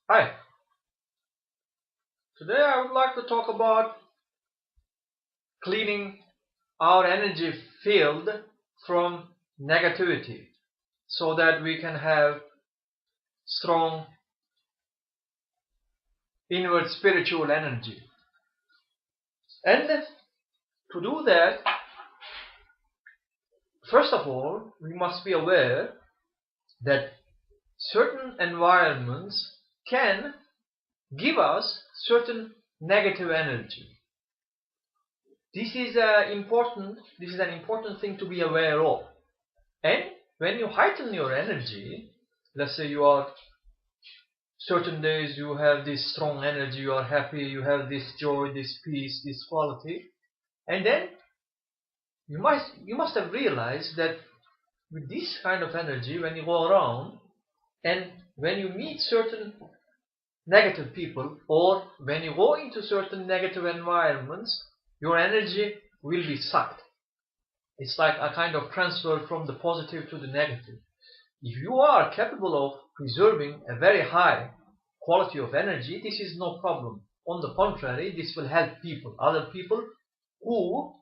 Hi, today I would like to talk about cleaning our energy field from negativity so that we can have strong inward spiritual energy. And to do that, first of all, we must be aware that certain environments can give us certain negative energy. This is an important thing to be aware of. And when you heighten your energy, let's say you are certain days you have this strong energy, you are happy, you have this joy, this peace, this quality, and then you must have realized that with this kind of energy, when you go around and when you meet certain negative people or when you go into certain negative environments, your energy will be sucked. It's like a kind of transfer from the positive to the negative. If you are capable of preserving a very high quality of energy, this is no problem. On the contrary, this will help other people who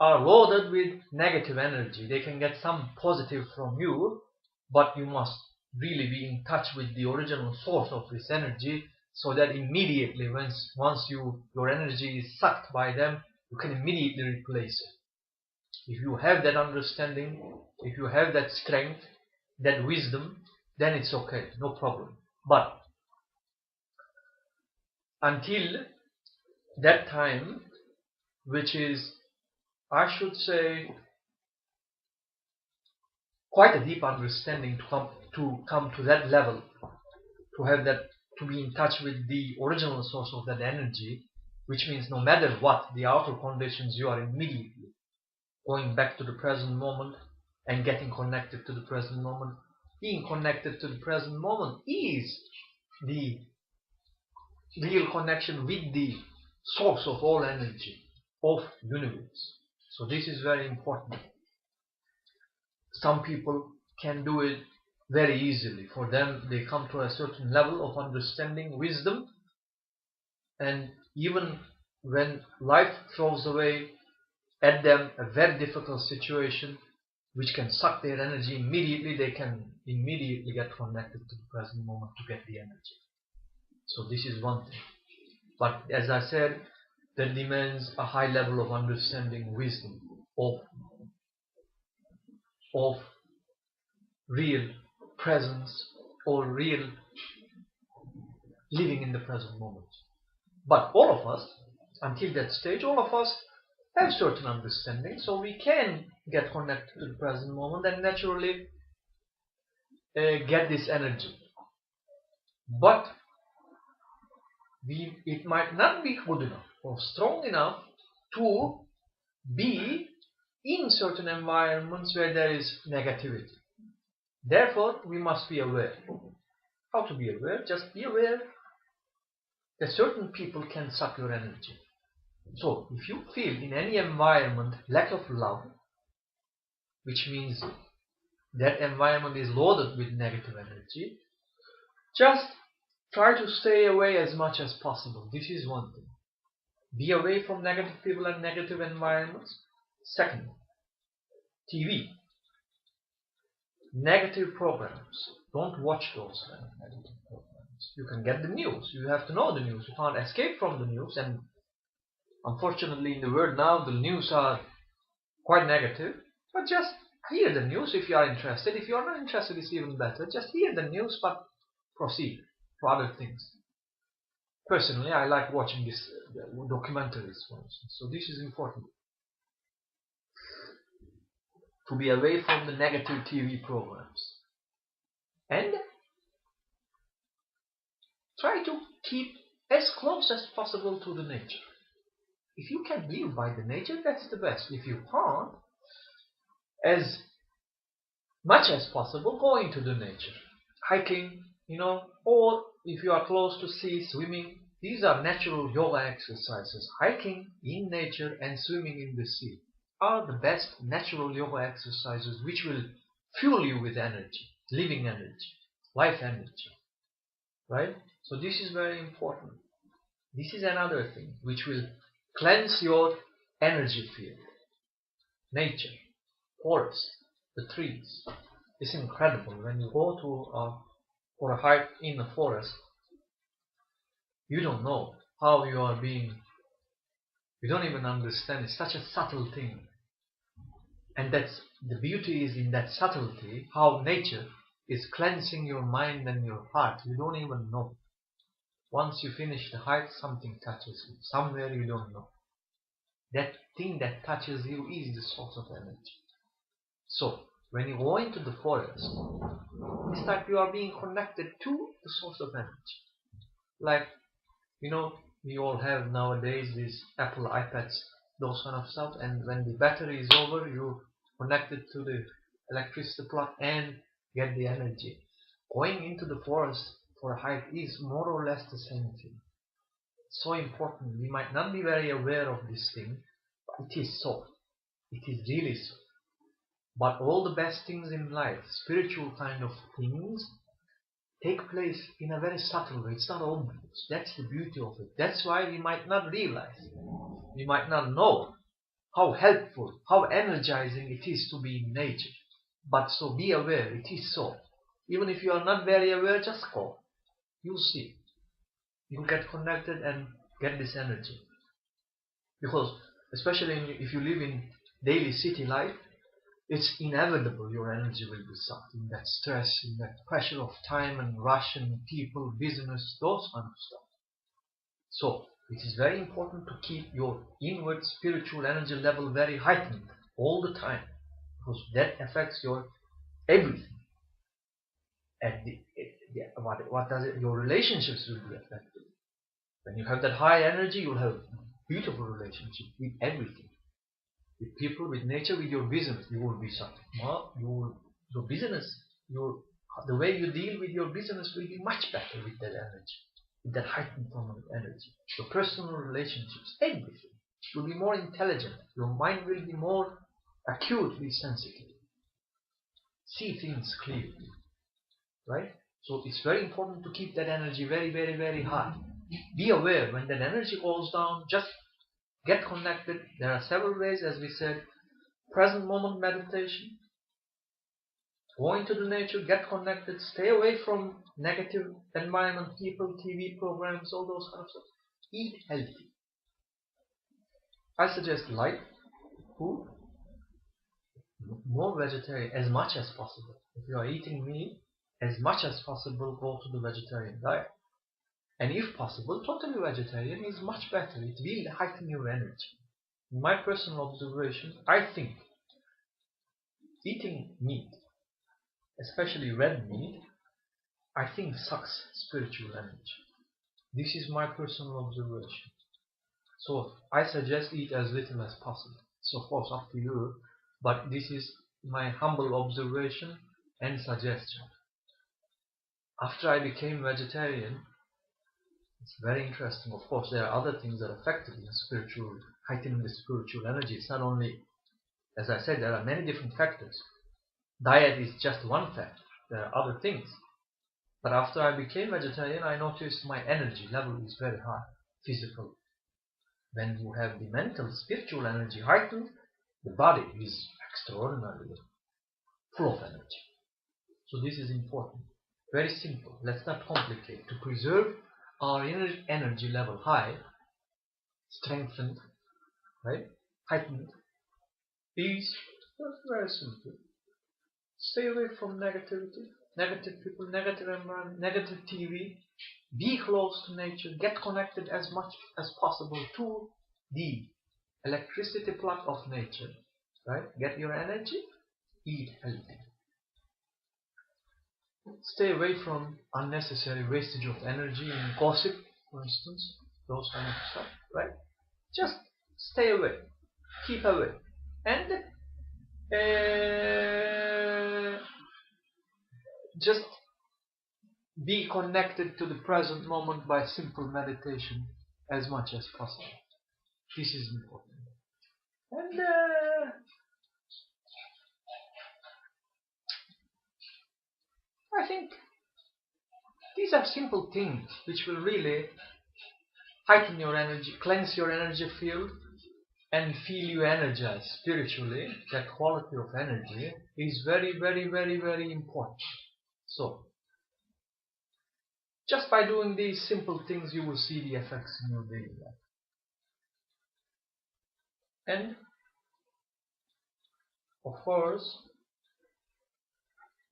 are loaded with negative energy. They can get some positive from you, but you must really be in touch with the original source of this energy so that immediately once your energy is sucked by them, you can immediately replace it. If you have that understanding, if you have that strength, that wisdom, then it's okay, no problem. But until that time, which is, I should say, quite a deep understanding to come to that level, to be in touch with the original source of that energy, which means no matter what the outer conditions, you are immediately going back to the present moment and getting connected to the present moment. Being connected to the present moment is the real connection with the source of all energy of universe. So this is very important. Some people can do it very easily. For them, they come to a certain level of understanding, wisdom, and even when life throws away at them a very difficult situation which can suck their energy immediately, they can immediately get connected to the present moment to get the energy. So this is one thing. But as I said, that demands a high level of understanding, wisdom, of real presence or real living in the present moment. But all of us, until that stage, all of us have certain understanding, so we can get connected to the present moment and naturally get this energy. But it might not be good enough or strong enough to be in certain environments where there is negativity. Therefore, we must be aware. How to be aware? Just be aware that certain people can suck your energy. So, if you feel in any environment lack of love, which means that environment is loaded with negative energy, just try to stay away as much as possible. This is one thing. Be away from negative people and negative environments. Second, TV. Negative programs. Don't watch those negative programs. You can get the news. You have to know the news. You can't escape from the news. And unfortunately, in the world now, the news are quite negative. But just hear the news if you are interested. If you are not interested, it's even better. Just hear the news, but proceed to other things. Personally, I like watching this documentaries, for instance. So this is important. To be away from the negative TV programs. And try to keep as close as possible to the nature. If you can live by the nature, that's the best. If you can't, as much as possible, go into the nature. Hiking, or if you are close to sea, swimming. These are natural yoga exercises. Hiking in nature and swimming in the sea are the best natural yoga exercises which will fuel you with energy, living energy, life energy. right? So this is very important. This is another thing which will cleanse your energy field. Nature, forest, the trees. It's incredible. When you go to for a hike in a forest, you don't know how you are being. You don't even understand. It's such a subtle thing. And that's the beauty is in that subtlety, how nature is cleansing your mind and your heart. You don't even know. Once you finish the hike, something touches you. Somewhere you don't know. That thing that touches you is the source of energy. So, when you go into the forest, it's like you are being connected to the source of energy. Like, we all have nowadays these Apple iPads, those kind of stuff, and when the battery is over, you connect it to the electricity plug and get the energy. Going into the forest for a hike is more or less the same thing. It's so important. We might not be very aware of this thing, but it is so. It is really so. But all the best things in life, spiritual kind of things, take place in a very subtle way. It's not obvious. That's the beauty of it. That's why we might not realize. We might not know how helpful, how energizing it is to be in nature. But so be aware, it is so. Even if you are not very aware, just go. You'll see. You'll get connected and get this energy. Because, especially if you live in daily city life, it's inevitable your energy will be sucked in that stress, in that pressure of time and rush and people, business, those kind of stuff. So, it is very important to keep your inward spiritual energy level very heightened all the time, because that affects your everything. And what does it? Your relationships will be affected. When you have that high energy, you'll have beautiful relationship with everything. With people, with nature, with your business, you will be something. Your business, the way you deal with your business will be much better with that energy, with that heightened form of energy. Your personal relationships, everything. You'll be more intelligent. Your mind will be more acutely sensitive. See things clearly, right? So it's very important to keep that energy very, very, very high. Be aware when that energy goes down. Just get connected. There are several ways, as we said. Present moment meditation. Go into the nature, get connected, stay away from negative environment, people, TV programs, all those kind of stuff. Eat healthy. I suggest light food, more vegetarian, as much as possible. If you are eating meat, as much as possible, go to the vegetarian diet. And if possible, totally vegetarian is much better. It will heighten your energy. In my personal observation, I think eating meat, especially red meat, I think sucks spiritual energy. This is my personal observation. So I suggest eat as little as possible. So of course up to you, but this is my humble observation and suggestion. After I became vegetarian, it's very interesting. Of course, there are other things that affected the spiritual, heightening the spiritual energy. It's not only, as I said, there are many different factors. Diet is just one factor. There are other things. But after I became vegetarian, I noticed my energy level is very high, physical. When you have the mental, spiritual energy heightened, the body is extraordinarily full of energy. So this is important. Very simple. Let's not complicate. To preserve our energy level high, strengthened, right? Heightened, is very simple. Stay away from negativity, negative people, negative environment, negative TV. Be close to nature. Get connected as much as possible to the electricity plug of nature, right? Get your energy. Eat healthy. Stay away from unnecessary wastage of energy in gossip, for instance, those kind of stuff, right? Just stay away, keep away, and just be connected to the present moment by simple meditation as much as possible. This is important. And I think These are simple things which will really heighten your energy, cleanse your energy field, and feel you energized spiritually. That quality of energy is very, very, very, very important. So, just by doing these simple things, you will see the effects in your daily life. And, of course,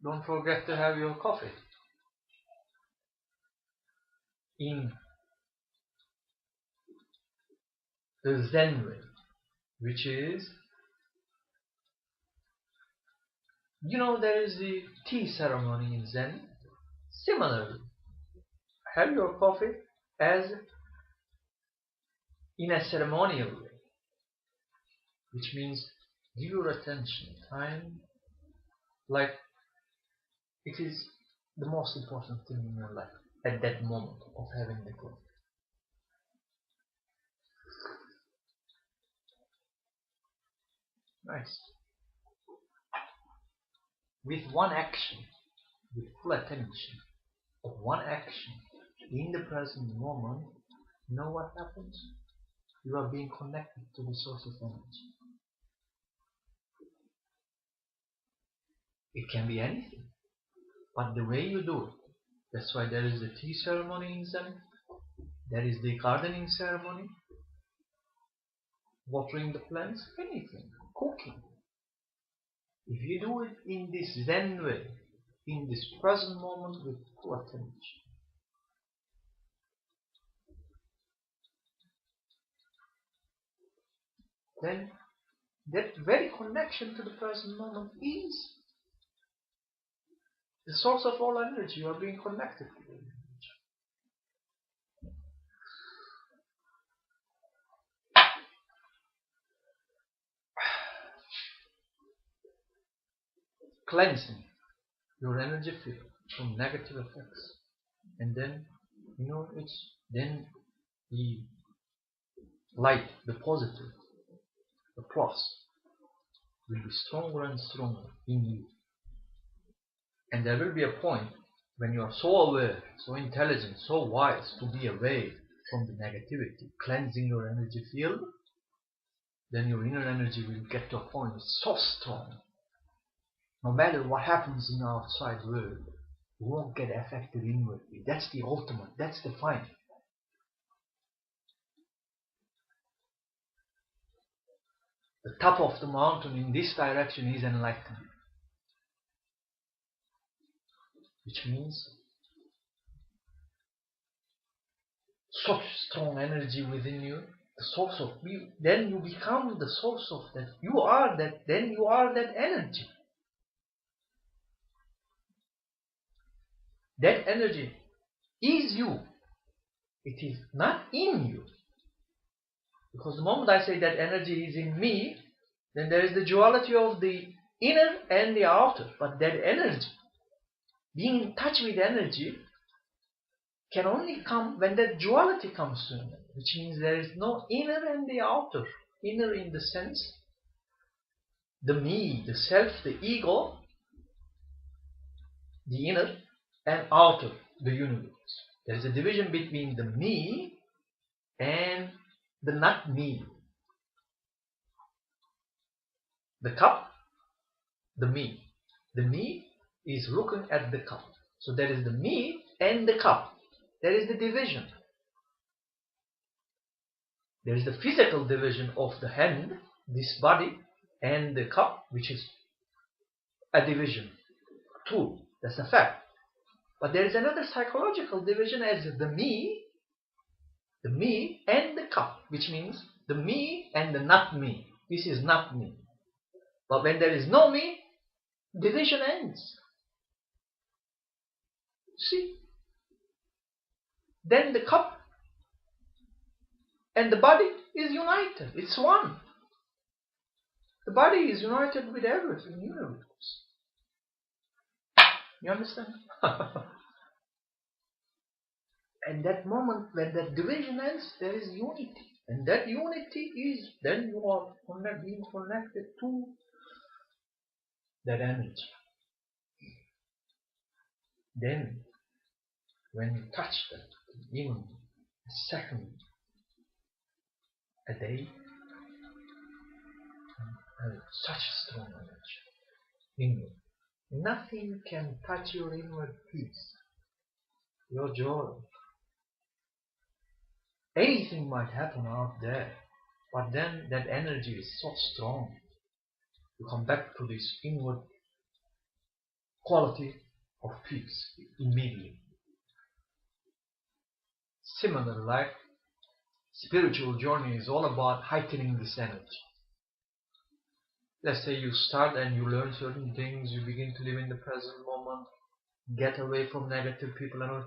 don't forget to have your coffee in the Zen way, which is, there is the tea ceremony in Zen. Similarly, have your coffee as in a ceremonial way, which means give your attention, time, like it is the most important thing in your life at that moment of having the coffee. Nice. With one action, with full attention of one action in the present moment, you know what happens? You are being connected to the source of energy. It can be anything, but the way you do it. That's why there is the tea ceremony in Zen, there is the gardening ceremony, watering the plants, anything, cooking. If you do it in this Zen way, in this present moment with full attention, then that very connection to the present moment is the source of all energy. You are being connected to it. Cleansing your energy field from negative effects, and then it's then the light, the positive, the plus will be stronger and stronger in you, and there will be a point when you are so aware, so intelligent, so wise to be away from the negativity, cleansing your energy field. Then your inner energy will get to a point so strong. No matter what happens in the outside world, you won't get affected inwardly. That's the ultimate. That's the final. The top of the mountain in this direction is enlightenment. Which means such strong energy within you, the source of you. Then you become the source of that. You are that. Then you are that energy. That energy is you. It is not in you. Because the moment I say that energy is in me, then there is the duality of the inner and the outer. But that energy, being in touch with energy, can only come when that duality comes to an end. Which means there is no inner and the outer. Inner in the sense, the me, the self, the ego, the inner, and outer, the universe. There is a division between the me and the not me. The cup, the me. The me is looking at the cup. So there is the me and the cup. There is the division. There is the physical division of the hand, this body, and the cup, which is a division. Two. That's a fact. But there is another psychological division as the me and the cup, which means the me and the not me. This is not me. But when there is no me, division ends. See? Then the cup and the body is united. It's one. The body is united with everything in the universe. You understand? And that moment when that division ends, there is unity. And that unity is, then you are being connected to that energy. Then, when you touch that, even a second a day, such a strong energy inward. Nothing can touch your inward peace, your joy. Anything might happen out there, but then that energy is so strong. You come back to this inward quality of peace immediately. Similar, like spiritual journey is all about heightening this energy. Let's say you start and you learn certain things, you begin to live in the present moment, get away from negative people, and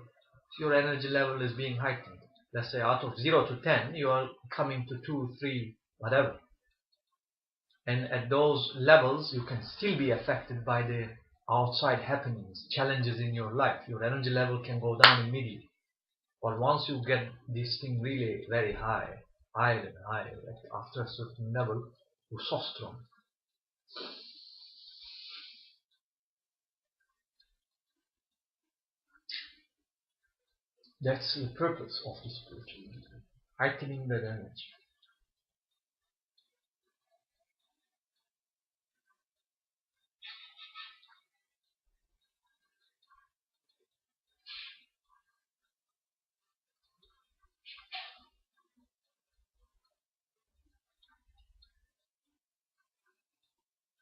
your energy level is being heightened. Let's say out of 0 to 10, you are coming to 2, 3, whatever. And at those levels, you can still be affected by the outside happenings, challenges in your life. Your energy level can go down immediately. But once you get this thing really very high, higher and higher, after a certain level, you're so strong. That's the purpose of the spiritual movement, heightening that energy.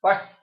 Bye.